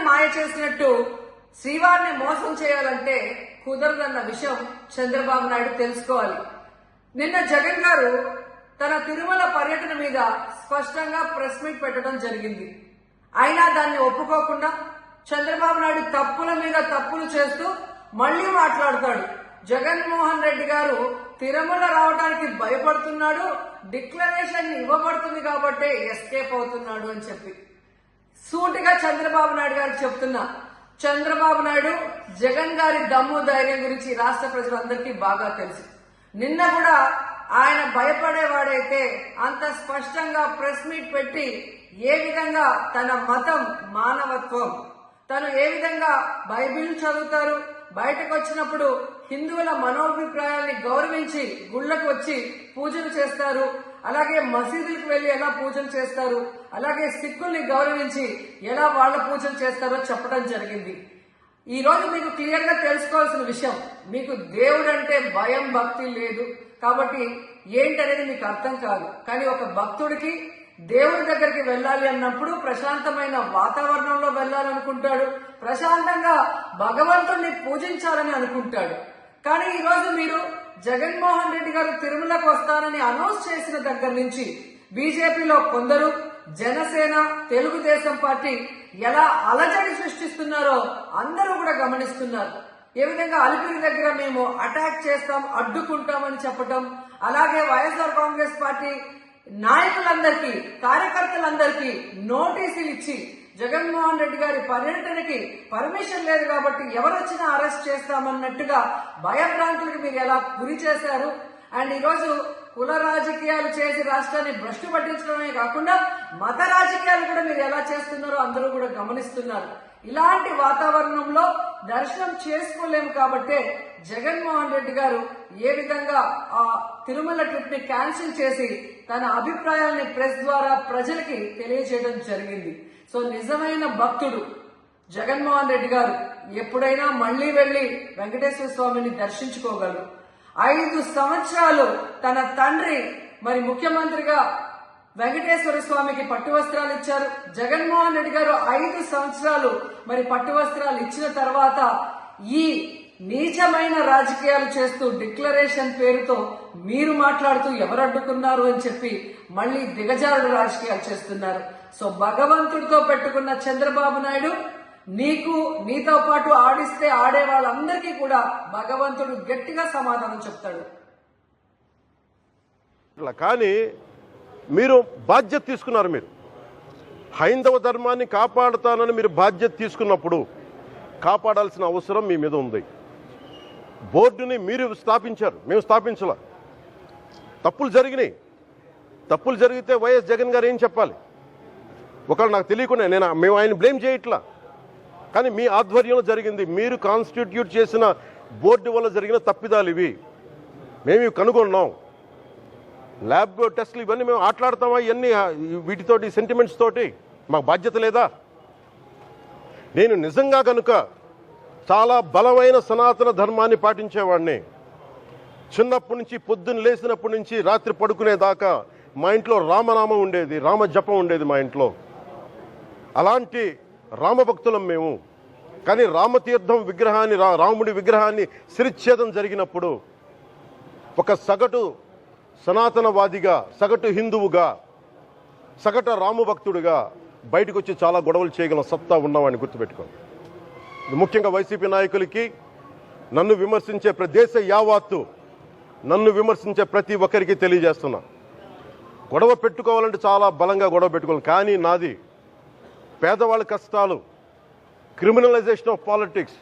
మాయ చేసినట్టు శ్రీవారిని మోసం చేయాలంటే కుదరదన్న విషయం చంద్రబాబు నాయుడు తెలుసుకోవాలి. నిన్న జగన్ గారు తన తిరుమల పర్యటన మీద స్పష్టంగా ప్రెస్ మీట్ పెట్టడం జరిగింది. అయినా దాన్ని ఒప్పుకోకుండా చంద్రబాబు నాయుడు తప్పుల మీద తప్పులు చేస్తూ మళ్లీ మాట్లాడతాడు. జగన్మోహన్ రెడ్డి గారు తిరుమల రావడానికి భయపడుతున్నాడు, డిక్లరేషన్ ఇవ్వబడుతుంది కాబట్టి ఎస్కేప్ అవుతున్నాడు అని చెప్పి సూటిగా చంద్రబాబు నాయుడు గారికి చెప్తున్నా. చంద్రబాబు నాయుడు జగన్ గారి దమ్ము ధైర్యం గురించి రాష్ట్ర ప్రజలందరికీ బాగా తెలుసు. నిన్న కూడా ఆయన భయపడేవాడైతే అంత స్పష్టంగా ప్రెస్ మీట్ పెట్టి ఏ విధంగా తన మతం మానవత్వం, తను ఏ విధంగా బైబిల్ చదువుతారు, బయటకు వచ్చినప్పుడు హిందువుల మనోభిప్రాయాల్ని గౌరవించి గుళ్లకు వచ్చి పూజలు చేస్తారు, అలాగే మసీదులకు వెళ్లి ఎలా పూజలు చేస్తారు, అలాగే సిక్కుల్ని గౌరవించి ఎలా వాళ్ళ పూజలు చేస్తారో చెప్పడం జరిగింది. ఈ రోజు మీకు క్లియర్ గా తెలుసుకోవాల్సిన విషయం, మీకు దేవుడు అంటే భయం భక్తి లేదు కాబట్టి ఏంటనేది మీకు అర్థం కాదు. కానీ ఒక భక్తుడికి దేవుడి దగ్గరికి వెళ్ళాలి అన్నప్పుడు ప్రశాంతమైన వాతావరణంలో వెళ్ళాలనుకుంటాడు, ప్రశాంతంగా భగవంతుడిని పూజించాలని అనుకుంటాడు. కానీ ఈ రోజు మీరు జగన్మోహన్ రెడ్డి గారు తిరుమలకు వస్తారని అనౌన్స్ చేసిన దగ్గర నుంచి బీజేపీలో కొందరు, జనసేన, తెలుగుదేశం పార్టీ ఎలా అలజడి సృష్టిస్తున్నారో అందరూ కూడా గమనిస్తున్నారు. ఏ విధంగా అలిపిరి దగ్గర మేము అటాక్ చేస్తాం, అడ్డుకుంటామని చెప్పటం, అలాగే వైఎస్ఆర్ కాంగ్రెస్ పార్టీ నాయకులందరికీ, కార్యకర్తలందరికీ నోటీసులు ఇచ్చి జగన్మోహన్ రెడ్డి గారి పర్యటనకి పర్మిషన్ లేదు కాబట్టి ఎవరొచ్చినా అరెస్ట్ చేస్తామన్నట్టుగా భయభ్రాంతులకు మీరు ఎలా గురి చేశారు. అండ్ ఈరోజు కుల రాజకీయాలు చేసి రాష్ట్రాన్ని భ్రష్టు పట్టించడమే కాకుండా మత రాజకీయాలు కూడా మీరు ఎలా చేస్తున్నారో అందరూ కూడా గమనిస్తున్నారు. ఇలాంటి వాతావరణంలో దర్శనం చేసుకోలేము కాబట్టే జగన్మోహన్ రెడ్డి గారు ఏ విధంగా ఆ తిరుమల ట్రిప్ ని క్యాన్సిల్ చేసి తన అభిప్రాయాల్ని ప్రెస్ ద్వారా ప్రజలకి తెలియజేయడం జరిగింది. సో నిజమైన భక్తుడు జగన్మోహన్ రెడ్డి గారు ఎప్పుడైనా మళ్లీ వెళ్లి వెంకటేశ్వర స్వామిని దర్శించుకోగలరు. 5 సంవత్సరాలు తన తండ్రి మరి ముఖ్యమంత్రిగా వెంకటేశ్వర స్వామికి పట్టు వస్త్రాలు ఇచ్చారు. జగన్మోహన్ రెడ్డి గారు 5 సంవత్సరాలు మరి పట్టు వస్త్రాలు ఇచ్చిన తర్వాత ఈ నీచమైన రాజకీయాలు చేస్తూ డిక్లరేషన్ పేరుతో మీరు మాట్లాడుతూ ఎవరు అడ్డుకున్నారు అని చెప్పి మళ్లీ దిగజారుడు రాజకీయాలు చేస్తున్నారు. సో భగవంతుడితో పెట్టుకున్న చంద్రబాబు నాయుడు నీతో పాటు ఆడిస్తే ఆడే వాళ్ళందరికీ కూడా భగవంతుడు గట్టిగా సమాధానం చెప్తాడు. కానీ మీరు బాధ్యత తీసుకున్నారు. మీరు హైందవ ధర్మాన్ని కాపాడుతానని మీరు బాధ్యత తీసుకున్నప్పుడు కాపాడాల్సిన అవసరం మీ మీద ఉంది. బోర్డుని మీరు స్థాపించారు, మేము స్థాపించాల. తప్పులు జరిగినాయి. తప్పులు జరిగితే వైఎస్ జగన్ గారు ఏం చెప్పాలి? ఒకవేళ నాకు తెలియకుండా మేము ఆయన బ్లేమ్ చేయట్లా, కానీ మీ ఆధ్వర్యంలో జరిగింది. మీరు కాన్స్టిట్యూట్ చేసిన బోర్డు వల్ల జరిగిన తప్పిదాలు ఇవి. మేము ఇవి కనుగొన్నాం. ల్యాబ్ టెస్టులు ఇవన్నీ మేము ఆటలాడతామా? ఇవన్నీ వీటితోటి సెంటిమెంట్స్ తోటి మాకు బాధ్యత లేదా? నేను నిజంగా కనుక చాలా బలమైన సనాతన ధర్మాన్ని పాటించేవాడిని. చిన్నప్పటి నుంచి పొద్దున్న లేచినప్పటి నుంచి రాత్రి పడుకునేదాకా మా ఇంట్లో రామనామం ఉండేది, రామ జపం ఉండేది మా ఇంట్లో. అలాంటి రామభక్తులం మేము. కానీ రామతీర్థం విగ్రహాన్ని, రాముడి విగ్రహాన్ని శిరచ్ఛేదం జరిగినప్పుడు ఒక సగటు సనాతనవాదిగా, సగటు హిందువుగా, సగటు రామభక్తుడిగా బయటకు వచ్చి చాలా గొడవలు చేయగల సత్తా ఉన్నవాడిని గుర్తుపెట్టుకోండి. ముఖ్యంగా వైసీపీ నాయకులకి, నన్ను విమర్శించే దేశ యావత్తు నన్ను విమర్శించే ప్రతి ఒక్కరికి తెలియజేస్తున్నా, గొడవ పెట్టుకోవాలంటే చాలా బలంగా గొడవ పెట్టుకోవాలి. కానీ నాది పేదవాళ్ళ కష్టాలు, క్రిమినలైజేషన్ ఆఫ్ పాలిటిక్స్,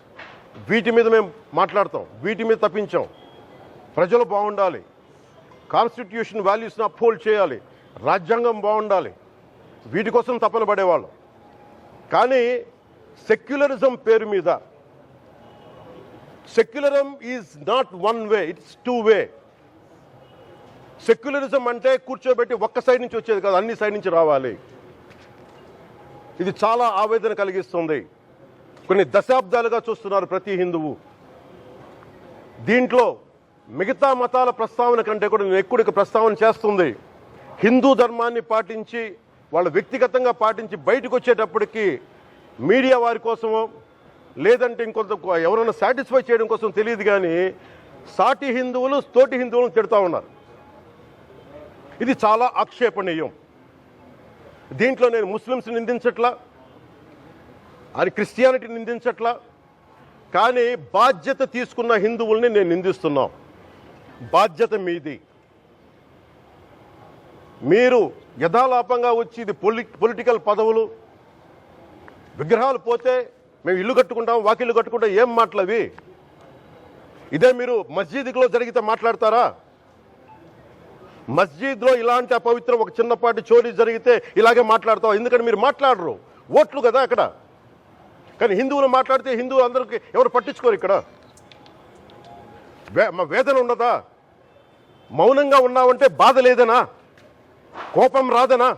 వీటి మీద మేము మాట్లాడతాం, వీటి మీద తప్పించాం. ప్రజలు బాగుండాలి, కాన్స్టిట్యూషన్ వాల్యూస్ని అప్హోల్డ్ చేయాలి, రాజ్యాంగం బాగుండాలి, వీటి కోసం తపన పడేవాళ్ళం. కానీ సెక్యులరిజం పేరు మీద, secularism is not one way, it's 2 way. Secularism అంటే కూర్చోబెట్టి ఒక్క సైడ్ నుంచి వచ్చేది కాదు, అన్ని సైడ్ నుంచి రావాలి. ఇది చాలా ఆవేదన కలిగిస్తుంది. కొన్ని దశాబ్దాలుగా చూస్తున్నారు ప్రతి హిందువు. దీంట్లో మిగతా మతాల ప్రస్తావన కంటే కూడా నేను ఎక్కువ ప్రస్తావన చేస్తుంది హిందూ ధర్మాన్ని పాటించి, వాళ్ళు వ్యక్తిగతంగా పాటించి బయటకు వచ్చేటప్పటికి మీడియా వారి కోసమో లేదంటే ఇంకొంత ఎవరైనా సాటిస్ఫై చేయడం కోసం తెలియదు, కానీ సాటి హిందువులు తోటి హిందువులను తిడతా ఉన్నారు. ఇది చాలా ఆక్షేపణీయం. దీంట్లో నేను ముస్లిమ్స్ నిందించట్లా, అని క్రిస్టియానిటీ నిందించట్లా, కానీ బాధ్యత తీసుకున్న హిందువుల్ని నేను నిందిస్తున్నాం. బాధ్యత మీది. మీరు యథాలాపంగా వచ్చి ఇది పొలిటికల్ పదవులు, విగ్రహాలు పోతే మేము ఇల్లు కట్టుకుంటాం, వాకిళ్ళు కట్టుకుంటాం, ఏం మాటలవి? ఇదే మీరు మస్జిద్లో జరిగితే మాట్లాడతారా? మస్జిద్లో ఇలాంటి అపవిత్రం ఒక చిన్నపాటి చోరీ జరిగితే ఇలాగే మాట్లాడతాం. ఎందుకంటే మీరు మాట్లాడరు, ఓట్లు కదా అక్కడ. కానీ హిందువులు మాట్లాడితే హిందువులు అందరికీ ఎవరు పట్టించుకోరు. ఇక్కడ మా వేదన ఉండదా? మౌనంగా ఉన్నామంటే బాధ లేదనా? కోపం రాదనా?